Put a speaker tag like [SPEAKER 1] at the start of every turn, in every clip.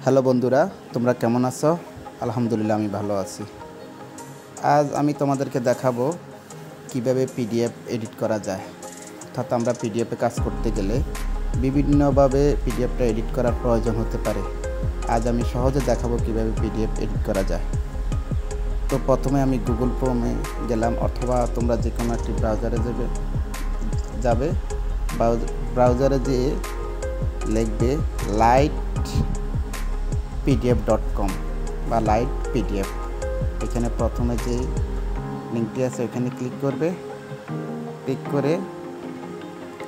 [SPEAKER 1] Hello বন্ধুরা, তোমরা কেমন আছো? আলহামদুলিল্লাহ, আমি ভালো আছি। আজ আমি তোমাদেরকে দেখাবো কিভাবে পিডিএফ এডিট করা যায়। অর্থাৎ আমরা পিডিএফে কাজ করতে গেলে বিভিন্নভাবে পিডিএফটা এডিট করার প্রয়োজন হতে পারে। আজ আমি সহজে দেখাবো কিভাবে পিডিএফ এডিট করা যায়। তো প্রথমে আমি গুগল ক্রোমে গেলাম, অথবা তোমরা যে কোনো একটি ব্রাউজারে যাবে। ব্রাউজারে যেয়ে লিখবে lightpdf.com বা লাইট পিডিএফ। এখানে প্রথমে যে লিঙ্কটি আছে ওখানে ক্লিক করবে। ক্লিক করে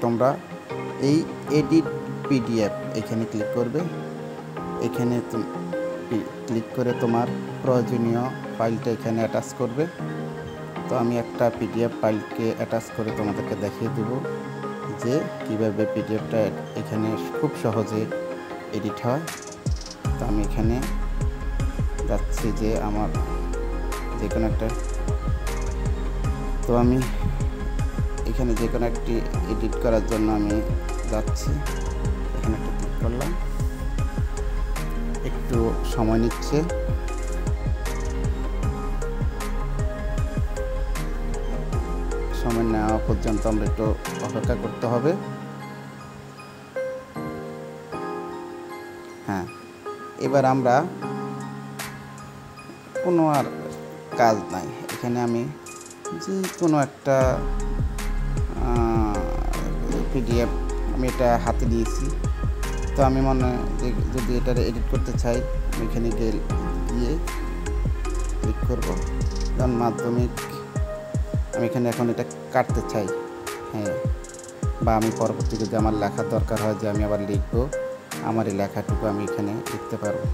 [SPEAKER 1] তোমরা এই এডিট পিডিএফ এখানে ক্লিক করবে। এখানে ক্লিক করে তোমার প্রয়োজনীয় ফাইলটা এখানে অ্যাটাচ করবে। তো আমি একটা পিডিএফ ফাইলকে অ্যাটাচ করে তোমাদেরকে দেখিয়ে দেব যে কীভাবে পিডিএফটা এখানে খুব সহজে এডিট হয়। তো আমি এখানে যাচ্ছি যে আমার যে কোনো একটা, তো আমি এখানে যে কোনো একটি এডিট করার জন্য আমি যাচ্ছি। এখানে একটা ক্লিক করলাম, একটু সময় নিচ্ছে। সময় নেওয়া পর্যন্ত আমরা একটু অপেক্ষা করতে হবে। হ্যাঁ, এবার আমরা কোনো আর কাজ নাই, এখানে আমি যে কোনো একটা পিডিএফ আমি এটা হাতে দিয়েছি। তো আমি মনে যে যদি এটা এডিট করতে চাই, আমি এখানে গিয়ে ক্লিক করব। যেমন মাধ্যমিক, আমি এখানে এখন এটা কাটতে চাই। হ্যাঁ, বা আমি পরবর্তী যদি আমার লেখার দরকার হয় যে আমি আবার লিখবো, আমার এই লেখাটুকু আমি এখানে লিখতে পারবো।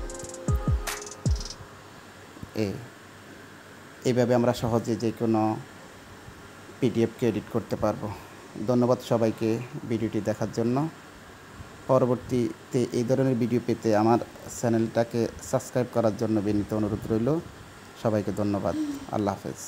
[SPEAKER 1] এইভাবে আমরা সহজে যে কোনো পিডিএফকে এডিট করতে পারবো। ধন্যবাদ সবাইকে ভিডিওটি দেখার জন্য। পরবর্তীতে এই ধরনের ভিডিও পেতে আমার চ্যানেলটাকে সাবস্ক্রাইব করার জন্য বিনীত অনুরোধ রইল। সবাইকে ধন্যবাদ। আল্লাহ হাফেজ।